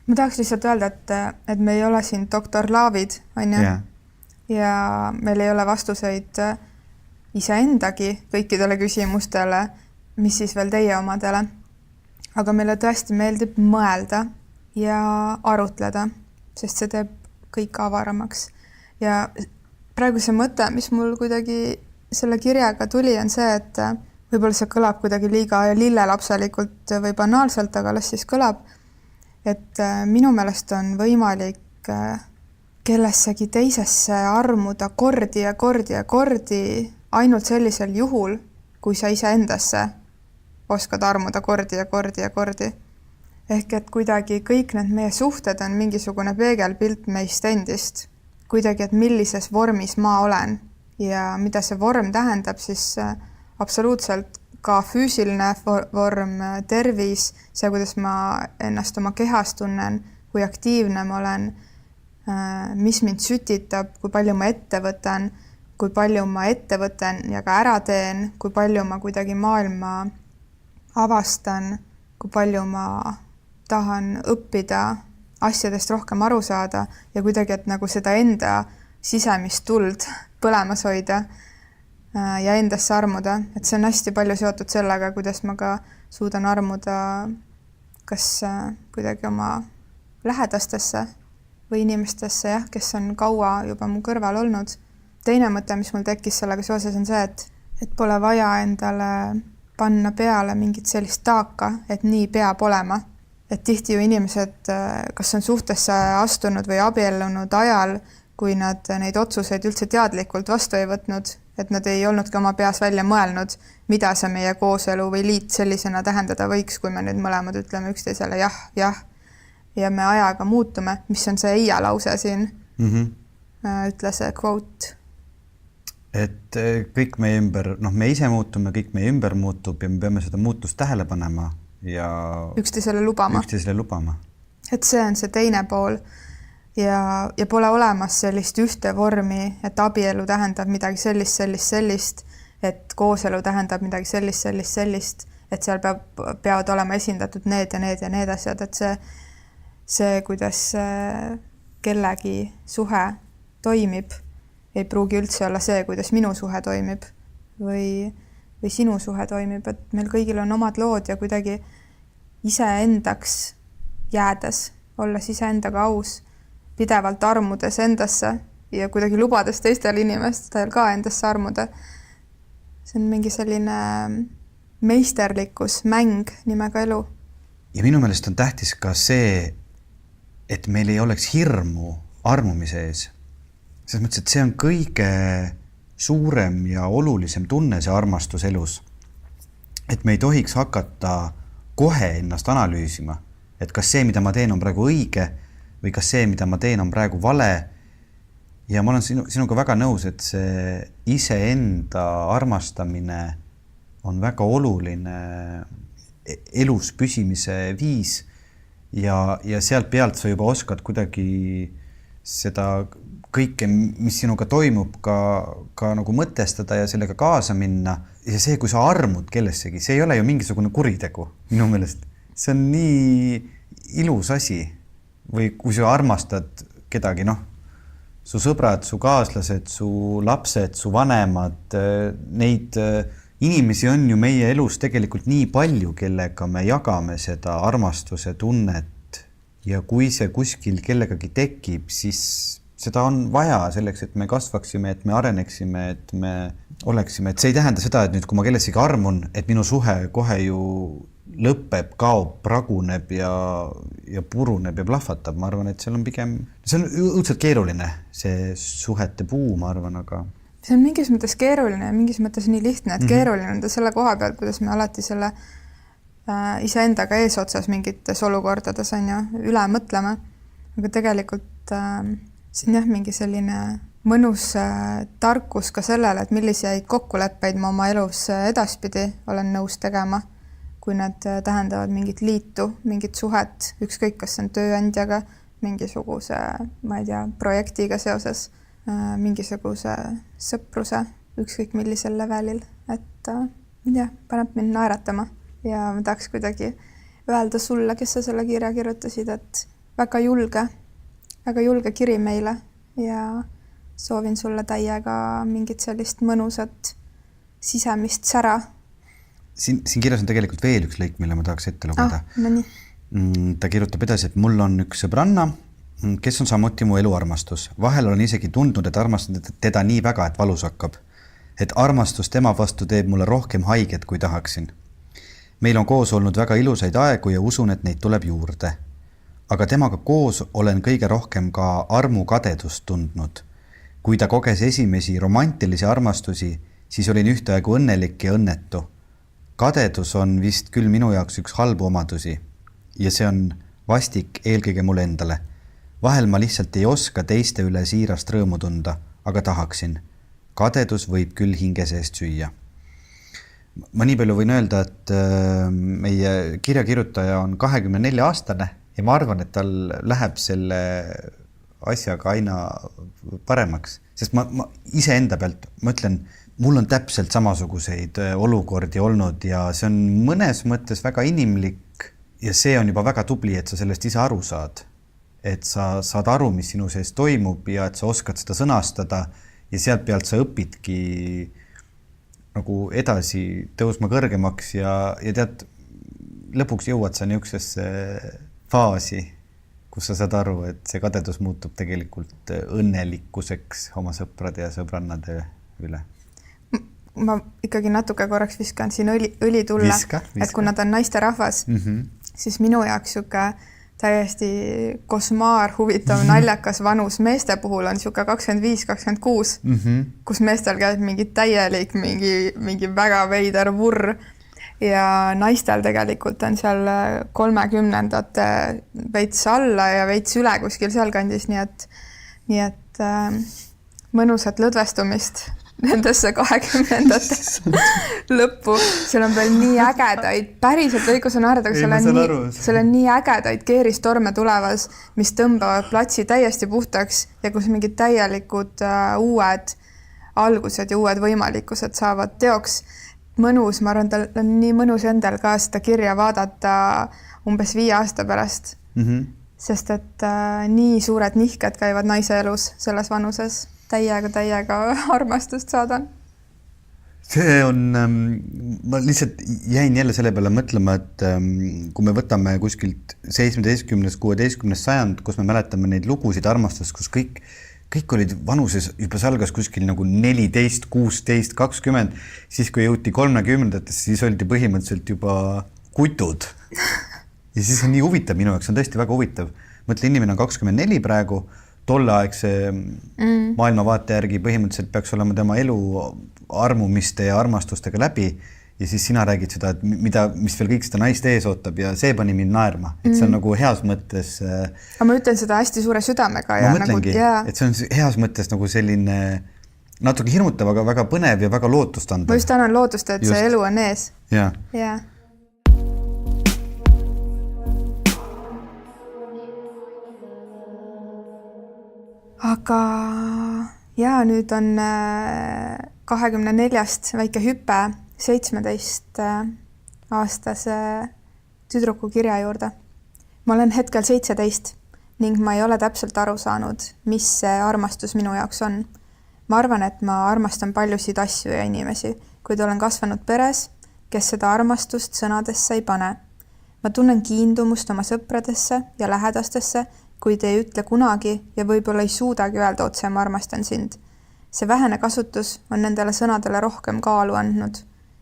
Ma tahaks lihtsalt öelda, et me ei ole siin doktor Laavid, on ju? Ja meil ei ole vastuseid iseendagi kõikidele küsimustele, mis siis veel teie omadele. Aga meile tõesti meeldib mõelda ja arutleda, sest see teeb kõik avaramaks. Ja praegu see mõte, mis mul kuidagi selle kirjaga tuli, on see, et võib-olla see kõlab kuidagi liiga lillelapselikult või banaalselt, aga las siis kõlab, et minu meelest on võimalik kellessegi teisesse armuda kordi ja kordi ja kordi ainult sellisel juhul, kui sa ise endasse oskad armuda kordi ja kordi ja kordi. Ehk et kuidagi kõik need meie suhted on mingisugune peegelpilt meist endist. Kuidagi, et millises vormis ma olen ja mida see vorm tähendab, siis absoluutselt ka füüsiline vorm, tervis, see, kuidas ma ennast oma kehas tunnen, kui aktiivne ma olen, mis mind sütitab, kui palju ma ette võtan ja ka ära teen, kui palju ma kuidagi maailma avastan, kui palju ma tahan õppida, asjadest rohkem aru saada ja kuidagi, et nagu seda enda sisemist tuld põlemas hoida ja endasse armuda. Et see on hästi palju seotud sellega, kuidas ma ka suudan armuda kas kuidagi oma lähedastesse või inimestesse, kes on kaua juba mu kõrval olnud. Teine mõte, mis mul tekkis sellega seoses, on see, et pole vaja endale panna peale mingit sellist taaka, et nii peab olema. Et tihti ju inimesed, kas on suhtesse astunud või abiellunud ajal, kui nad neid otsuseid üldse teadlikult vastu ei võtnud, et nad ei olnudki oma peas välja mõelnud, mida see meie kooselu või liit sellisena tähendada võiks, kui me nüüd mõlemad ütleme üksteisele jah, ja me ajaga muutume, mis on see Eija lause siin, ütle see quote. Et kõik meie ümber, me ise muutume, kõik meie ümber muutub ja me peame seda muutust tähele panema ja üksteisele lubama. Et see on see teine pool ja pole olemas sellist ühte vormi, et abielu tähendab midagi sellist, et kooselu tähendab midagi sellist, et seal peavad olema esindatud need ja need asjad, et see, kuidas kellegi suhe toimib, ei pruugi üldse olla see, kuidas minu suhe toimib või sinu suhe toimib, et meil kõigil on omad lood ja kuidagi iseendaks jäädes, olles iseendaga aus, pidevalt armudes endasse ja kuidagi lubades teistel inimestel ka endasse armuda. See on mingi selline meisterlikkus, mäng nimega elu. Ja minu meelest on tähtis ka see, et meil ei oleks hirmu armumise ees. Selles mõttes, et see on kõige suurem ja olulisem tunne see armastus elus. Et me ei tohiks hakata kohe ennast analüüsima, et kas see, mida ma teen, on praegu õige või kas see, mida ma teen, on praegu vale. Ja ma olen sinuga väga nõus, et see iseenda armastamine on väga oluline elus püsimise viis ja sealt pealt sa juba oskad kuidagi seda kõike, mis sinuga toimub, ka nagu mõtestada ja sellega kaasa minna. Ja see, kui sa armud kellessegi, see ei ole ju mingisugune kuritegu minu meelest. See on nii ilus asi. Või kui sa armastad kedagi, su sõbrad, su kaaslased, su lapsed, su vanemad, neid inimesi on ju meie elus tegelikult nii palju, kellega me jagame seda armastuse tunnet ja kui see kuskil kellegagi tekib, siis seda on vaja selleks, et me kasvaksime, et me areneksime, et me oleksime. Et see ei tähenda seda, et nüüd, kui ma kellessegi armun, et minu suhe kohe ju lõpeb, kaob, praguneb ja puruneb ja plahvatab. Ma arvan, et seal on pigem... See on õudselt keeruline, see suhete puu, ma arvan, aga... See on mingis mõttes keeruline ja mingis mõttes nii lihtne, et keeruline on ta selle koha peal, kuidas me alati selle iseendaga eesotsas mingites olukordades on ju üle mõtleme. Aga tegelikult see on mingi selline mõnus tarkus ka sellele, et milliseid kokkuleppeid ma oma elus edaspidi olen nõus tegema, kui nad tähendavad mingit liitu, mingit suhet, ükskõik kas on tööandjaga, mingisuguse, ma ei tea, projektiga seoses, mingisuguse sõpruse, ükskõik millisel levelil, et paneb mind naeratama ja ma tahaks kuidagi öelda sulle, kes sa selle kirja kirjutasid, et väga julge kiri meile ja soovin sulle täiega mingit sellist mõnusat sisemist sära. Siin kirjas on tegelikult veel üks lõik, mille ma tahaks ette lugeda. Ta kirjutab edasi, et mul on üks sõbranna, kes on samuti mu eluarmastus. Vahel olen isegi tundnud, et armastan teda nii väga, et valus hakkab. Et armastus tema vastu teeb mulle rohkem haiget, kui tahaksin. Meil on koos olnud väga ilusaid aegu ja usun, et neid tuleb juurde. Aga temaga koos olen kõige rohkem ka armukadedust tundnud. Kui ta koges esimesi romantilisi armastusi, siis olin ühtaegu õnnelik ja õnnetu. Kadedus on vist küll minu jaoks üks halbu omadusi ja see on vastik eelkõige mulle endale. Vahel ma lihtsalt ei oska teiste üle siirast rõõmu tunda, aga tahaksin. Kadedus võib küll hinge seest süüa. Ma nii palju võin öelda, et meie kirjakirjutaja on 24-aastane ja ma arvan, et tal läheb selle asjaga aina paremaks. Sest ma iseenda pealt mõtlen, mul on täpselt samasuguseid olukordi olnud ja see on mõnes mõttes väga inimlik ja see on juba väga tubli, et sa sellest ise aru saad. Et sa saad aru, mis sinu sees toimub ja et sa oskad seda sõnastada ja sealt pealt sa õpidki nagu edasi tõusma kõrgemaks ja tead, lõpuks jõuad sa niisugusesse faasi, kus sa saad aru, et see kadedus muutub tegelikult õnnelikkuseks oma sõprade ja sõbrannade üle. Ma ikkagi natuke korraks viskan siin õli tulla, et kui nad on naiste rahvas, siis minu jaoks siuke täiesti kosmaar, huvitav, naljakas vanus meeste puhul on siuke 25-26, kus meestel käib mingi täielik, mingi väga veider vurr ja naistel tegelikult on seal 30-ndate veits alla ja veits üle kuskil seal kandis, nii et mõnusat lõdvestumist nendesse 20-ndate lõppu. Seal on veel nii ägedaid, päriselt lõigus on naerda, seal on nii ägedaid keeristorme tulevas, mis tõmbavad platsi täiesti puhtaks ja kus mingid täielikud uued algused ja uued võimalikkused saavad teoks. Mõnus, ma arvan, tal on nii mõnus endal ka seda kirja vaadata umbes 5 aasta pärast. Sest et nii suured nihked käivad naise elus selles vanuses. Täiega armastust saadan. See on, ma lihtsalt jäin jälle selle peale mõtlema, et kui me võtame kuskilt 17. 16. sajand, kus me mäletame neid lugusid armastust, kus kõik olid vanuses, juba see algas kuskil nagu 14, 16, 20, siis kui jõuti 30-ndatesse, siis oldi põhimõtteliselt juba kutud. Ja siis on nii huvitav minu jaoks, on tõesti väga huvitav. Mõtle, inimene on 24 praegu, tolleaegse maailmavaate järgi põhimõtteliselt peaks olema tema elu armumiste ja armastustega läbi ja siis sina räägid seda, et mis veel kõik seda naist ees ootab ja see pani mind naerma. Et see on nagu heas mõttes... Aga ma ütlen seda hästi suure südamega. Ma mõtlengi, et see on heas mõttes nagu selline natuke hirmutav, aga väga põnev ja väga lootustandav. Ma just annan lootust, et see elu on ees. Ja. Aga nüüd on 24-st väike hüpe 17-aastase tüdruku kirja juurde. Ma olen hetkel 17 ning ma ei ole täpselt aru saanud, mis see armastus minu jaoks on. Ma arvan, et ma armastan paljusid asju ja inimesi, kuid olen kasvanud peres, kes seda armastust sõnadesse ei pane. Ma tunnen kiindumust oma sõpradesse ja lähedastesse, kuid ei ütle kunagi ja võib-olla ei suudagi öelda otse, ma armastan sind. See vähene kasutus on nendele sõnadele rohkem kaalu andnud.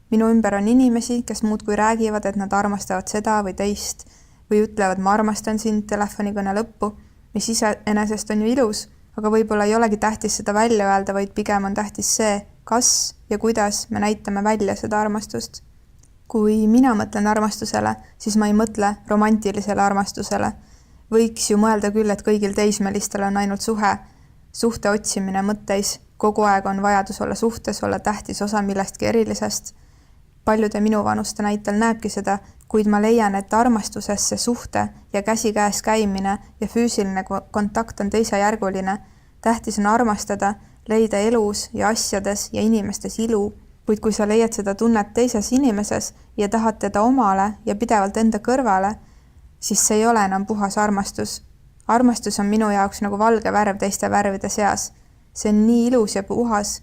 Minu ümber on inimesi, kes muudkui räägivad, et nad armastavad seda või teist või ütlevad, ma armastan sind telefonikõne lõppu, mis iseenesest on ju ilus, aga võib-olla ei olegi tähtis seda välja öelda, vaid pigem on tähtis see, kas ja kuidas me näitame välja seda armastust. Kui mina mõtlen armastusele, siis ma ei mõtle romantilisele armastusele. Võiks ju mõelda küll, et kõigil teismelistel on ainult suhte otsimine mõtteis. Kogu aeg on vajadus olla suhtes, olla tähtis osa millestki erilisest. Paljude minu vanuste näitel näebki seda, kuid ma leian, et armastusesse suhte ja käsikäes käimine ja füüsiline kontakt on teisejärguline. Tähtis on armastada, leida elus ja asjades ja inimestes ilu, kuid kui sa leiad seda tunnet teises inimeses ja tahad teda omale ja pidevalt enda kõrvale, siis see ei ole enam puhas armastus. Armastus on minu jaoks nagu valge värv teiste värvide seas. See on nii ilus ja puhas.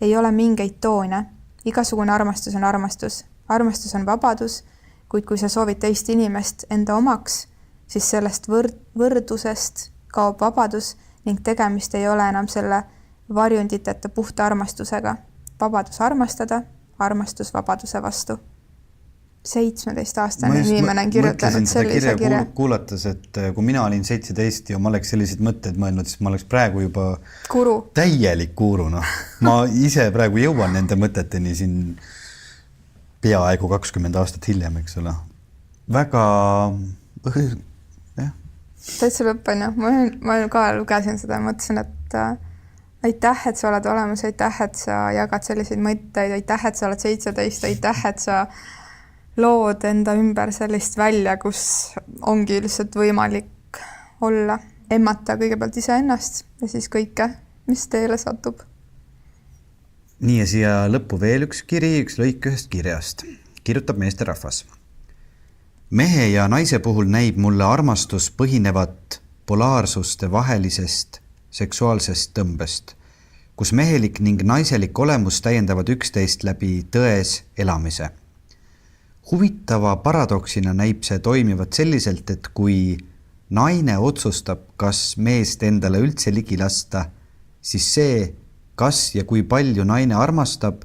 Ei ole mingeid toone. Igasugune armastus on armastus. Armastus on vabadus, kuid kui sa soovid teist inimest enda omaks, siis sellest võrdusest kaob vabadus ning tegemist ei ole enam selle varjunditeta puhta armastusega. Vabadus armastada, armastus vabaduse vastu. 17-aastane inimene on kirjutanud sellise kirja. Kuulates, et kui mina olin 17 ja ma oleks sellised mõtted mõelnud, siis ma oleks praegu juba täielik kuru. No. Ma ise praegu jõuan nende mõteteni siin peaaegu 20 aastat hiljem, eks ole. Väga... Täitsa lõpp on ju. Ma ka lugesin seda ja mõtlesin, et aitäh, et sa oled olemas, aitäh, et sa jagad selliseid mõtteid, aitäh, et sa oled 17, aitäh, et sa lood enda ümber sellist välja, kus ongi lihtsalt võimalik olla, emmata kõigepealt iseennast ja siis kõike, mis teele satub. Nii ja siia lõppu veel üks kiri, üks lõik ühest kirjast. Kirjutab meesterahvas. Mehe ja naise puhul näib mulle armastus põhinevat polaarsuste vahelisest seksuaalsest tõmbest, kus mehelik ning naiselik olemus täiendavad üksteist läbi tões elamise. Huvitava paradoksina näib see toimivat selliselt, et kui naine otsustab, kas meest endale üldse ligi lasta, siis see, kas ja kui palju naine armastab,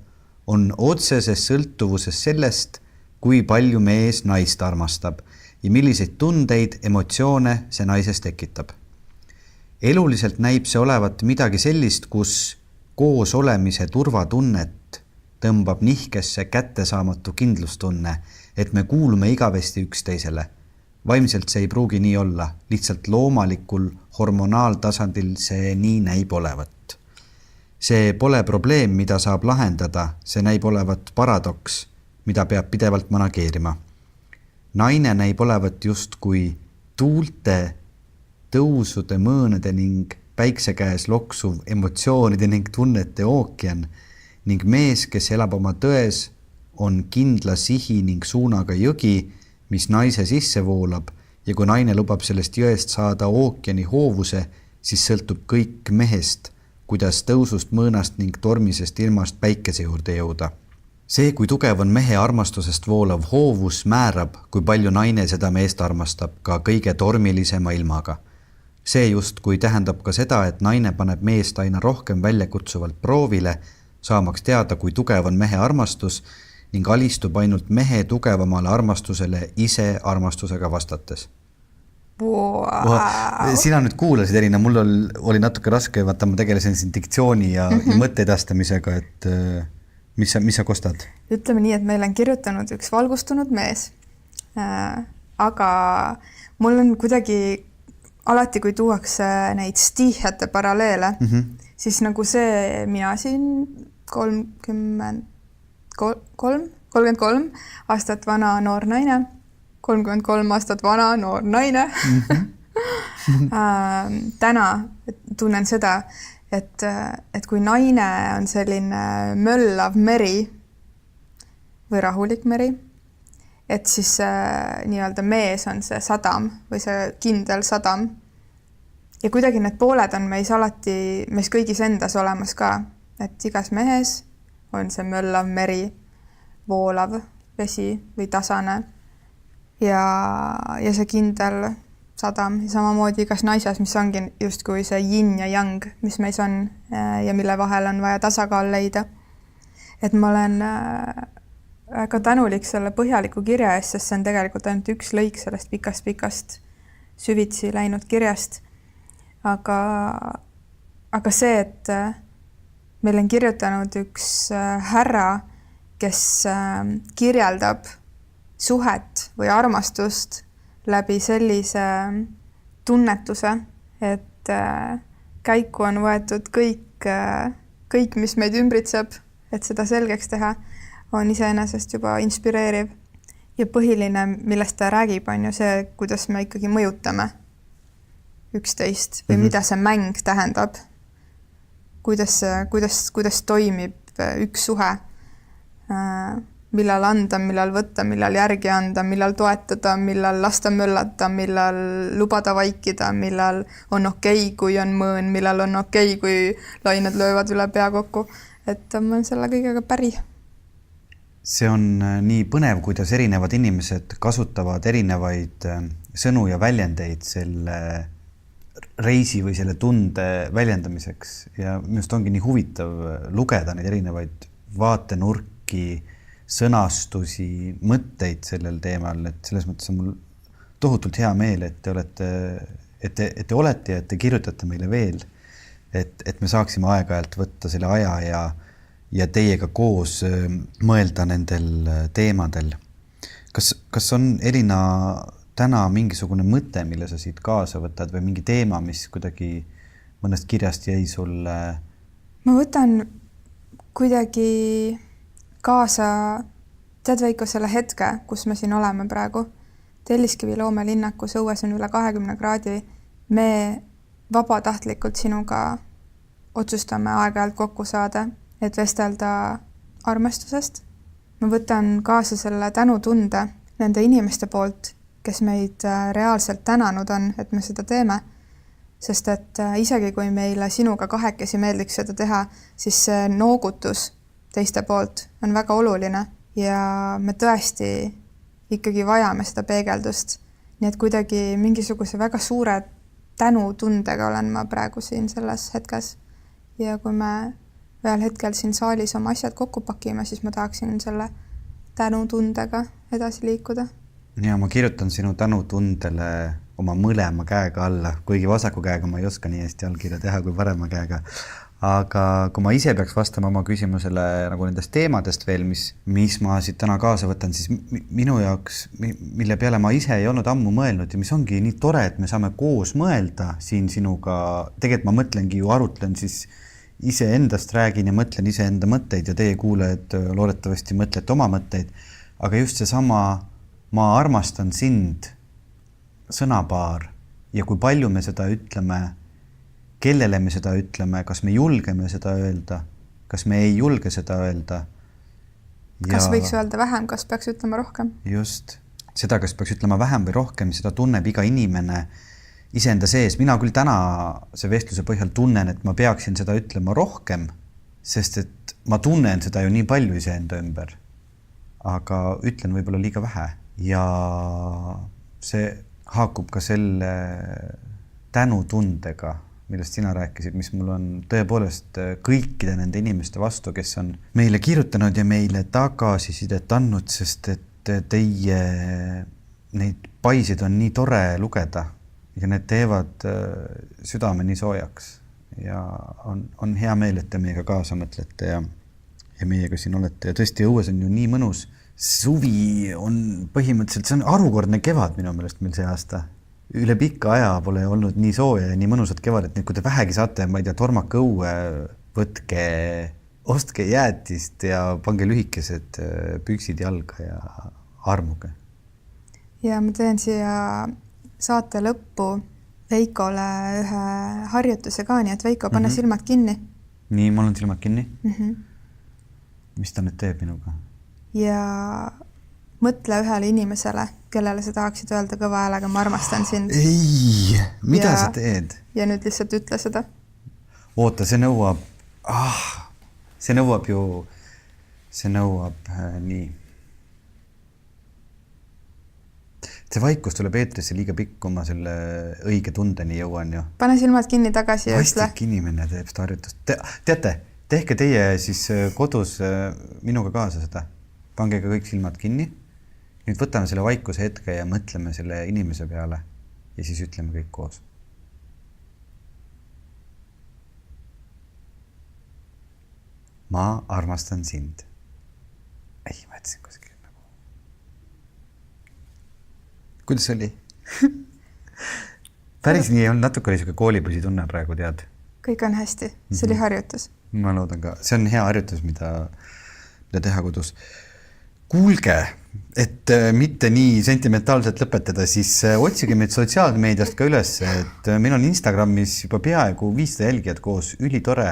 on otseses sõltuvuses sellest, kui palju mees naist armastab ja milliseid tundeid, emotsioone see naises tekitab. Eluliselt näib see olevat midagi sellist, kus koos olemise turvatunnet tõmbab nihkesse kättesaamatu kindlustunne, et me kuulume igavesti üksteisele. Vaimselt see ei pruugi nii olla, lihtsalt loomalikul hormonaaltasandil see nii näib olevat. See pole probleem, mida saab lahendada, see näib olevat paradoks, mida peab pidevalt manageerima. Naine näib olevat just kui tuulte, tõusude, mõõnade ning päikse käes loksuv emotsioonide ning tunnete ookean ning mees, kes elab oma tões, on kindla sihi ning suunaga jõgi, mis naise sisse voolab ja kui naine lubab sellest jõest saada ookeani hoovuse, siis sõltub kõik mehest, kuidas tõusust, mõõnast ning tormisest ilmast päikese juurde jõuda. See, kui tugev on mehe armastusest voolav hoovus, määrab, kui palju naine seda meest armastab ka kõige tormilisema ilmaga. See just kui tähendab ka seda, et naine paneb meest aina rohkem väljakutsuvalt proovile, saamaks teada, kui tugev on mehe armastus ning alistub ainult mehe tugevamale armastusele ise armastusega vastates. Wow. Sina nüüd kuulasid Erina, mul oli natuke raske, vaata ma tegelesin siin diktsiooni ja mõtte edastamisega, et mis sa kostad? Ütleme nii, et meil on kirjutanud üks valgustunud mees, aga mul on kuidagi alati, kui tuuakse neid stiihjate paralleele, siis nagu see mina siin 33 aastat vana noor naine, 33 aastat vana noor naine. Täna tunnen seda, et kui naine on selline möllav meri või rahulik meri, et siis nii-öelda mees on see sadam või see kindel sadam. Ja kuidagi need pooled on meis alati, meis kõigis endas olemas ka, et igas mehes on see möllav meri, voolav vesi või tasane. Ja see kindel sadam ja samamoodi igas naises, mis ongi just kui see yin ja yang, mis meis on ja mille vahel on vaja tasakaal leida. Et ma olen väga tänulik selle põhjaliku kirja eest, sest see on tegelikult ainult üks lõik sellest pikast süvitsi läinud kirjast. Aga see, et meil on kirjutanud üks härra, kes kirjeldab suhet või armastust läbi sellise tunnetuse, et käiku on võetud kõik, mis meid ümbritseb, et seda selgeks teha, on iseenesest juba inspireeriv. Ja põhiline, millest ta räägib, on ju see, kuidas me ikkagi mõjutame üksteist või mida see mäng tähendab, kuidas toimib üks suhe, millal anda, millal võtta, millal järgi anda, millal toetada, millal lasta möllata, millal lubada vaikida, millal on okei, kui on mõõn, millal on okei, kui lained löövad üle pea kokku. Et ma olen selle kõigega päri. See on nii põnev, kuidas erinevad inimesed kasutavad erinevaid sõnu ja väljendeid selle reisi või selle tunde väljendamiseks. Ja minust ongi nii huvitav lugeda neid erinevaid vaatenurki, sõnastusi, mõtteid sellel teemal, et selles mõttes on mul tohutult hea meel, et te olete ja et te kirjutate meile veel, et me saaksime aeg-ajalt võtta selle aja ja teiega koos mõelda nendel teemadel. Kas on Elina täna mingisugune mõte, mille sa siit kaasa võtad või mingi teema, mis kuidagi mõnest kirjast jäi sulle? Ma võtan kuidagi kaasa, tead Veiko, selle hetke, kus me siin oleme praegu. Telliskivi loomelinnakus õues on üle 20 kraadi. Me vabatahtlikult sinuga otsustame aeg-ajalt kokku saada, et vestelda armastusest. Ma võtan kaasa selle tänutunde nende inimeste poolt, kes meid reaalselt tänanud on, et me seda teeme. Sest et isegi kui meile sinuga kahekesi meeldiks seda teha, siis see noogutus teiste poolt on väga oluline ja me tõesti ikkagi vajame seda peegeldust. Nii et kuidagi mingisuguse väga suure tänutundega olen ma praegu siin selles hetkes. Ja kui me ühel hetkel siin saalis oma asjad kokku pakime, siis ma tahaksin selle tänutundega edasi liikuda. Ja ma kirjutan sinu tänutundele oma mõlema käega alla, kuigi vasaku käega ma ei oska nii hästi allkirja teha kui parema käega. Aga kui ma ise peaks vastama oma küsimusele nagu nendest teemadest veel, mis ma siit täna kaasa võtan, siis minu jaoks, mille peale ma ise ei olnud ammu mõelnud ja mis ongi nii tore, et me saame koos mõelda siin sinuga. Tegelikult ma mõtlengi ju, arutlen siis iseendast räägin ja mõtlen iseenda mõtteid ja teie kuulajad loodetavasti mõtlete oma mõtteid, aga just seesama ma armastan sind sõnapaar ja kui palju me seda ütleme, kellele me seda ütleme, kas me julgeme seda öelda, kas me ei julge seda öelda. Kas võiks öelda vähem, kas peaks ütlema rohkem? Just. Seda, kas peaks ütlema vähem või rohkem, seda tunneb iga inimene iseenda sees. Mina küll täna see vestluse põhjal tunnen, et ma peaksin seda ütlema rohkem, sest et ma tunnen seda ju nii palju iseenda ümber. Aga ütlen võib-olla liiga vähe. Ja see haakub ka selle tänutundega, millest sina rääkisid, mis mul on tõepoolest kõikide nende inimeste vastu, kes on meile kirjutanud ja meile tagasisidet andnud, sest et teie neid paisid on nii tore lugeda ja need teevad südame nii soojaks ja on hea meel, et te meiega kaasa mõtlete ja meiega siin olete ja tõesti õues on ju nii mõnus. Suvi on põhimõtteliselt, see on harukordne kevad minu meelest meil see aasta. Üle pikka aja pole olnud nii sooja ja nii mõnusad kevad, et kui te vähegi saate, ma ei tea, tormake õue, võtke, ostke jäätist ja pange lühikesed püksid jalga ja armuge. Ja ma teen siia saate lõppu Veikole ühe harjutuse ka, nii et Veiko, pane silmad kinni. Nii, mul on silmad kinni. Mis ta nüüd teeb minuga? Ja mõtle ühele inimesele, kellele sa tahaksid öelda kõva häälega, ma armastan sind. Ei, mida sa teed? Ja nüüd lihtsalt ütle seda. Oota, see nõuab nii. See vaikus tuleb eetrisse liiga pikk, kui ma selle õige tundeni jõuan ju. Pane silmad kinni tagasi ja ütle. Vastik inimene teeb seda harjutust. Teate, tehke teie siis kodus minuga kaasa seda. Pange ka kõik silmad kinni. Nüüd võtame selle vaikuse hetke ja mõtleme selle inimese peale ja siis ütleme kõik koos. Ma armastan sind. Ei, ma ütlesin kuskil nagu. Kuidas oli? Päris nii on, natuke oli siuke koolipõsi tunne praegu, tead. Kõik on hästi. See oli harjutus. Ma loodan ka. See on hea harjutus, mida teha kodus. Kuulge, et mitte nii sentimentaalselt lõpetada, siis otsige meid sotsiaalmeediast ka üles, et meil on Instagramis juba peaaegu 500 jälgijad koos, ülitore.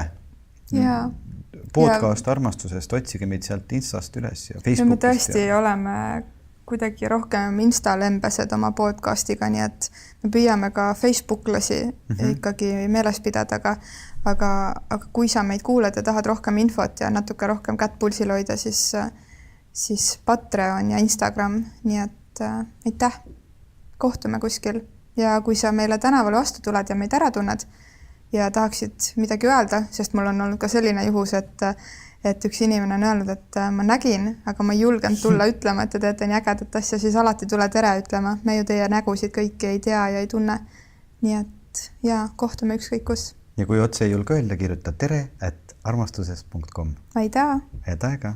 Podcast armastusest, otsige meid sealt Instast üles ja Facebookist. Me tõesti oleme kuidagi rohkem Insta-lembesed oma podcastiga, nii et me püüame ka Facebooklasi ikkagi meeles pidada, aga kui sa meid kuuled ja tahad rohkem infot ja natuke rohkem kätt pulsil hoida, siis Patreon ja Instagram, nii et aitäh, kohtume kuskil. Ja kui sa meile tänaval vastu tuled ja meid ära tunned ja tahaksid midagi öelda, sest mul on olnud ka selline juhus, et üks inimene on öelnud, et ma nägin, aga ma ei julgenud tulla ütlema, et te teete nii ägedat asja, siis alati tule tere ütlema. Me ju teie nägusid kõiki ei tea ja ei tunne. Nii et kohtume ükskõik kus. Ja kui otse ei julge öelda, kirjuta tere@armastuses.com. Aitäh! Aitäh!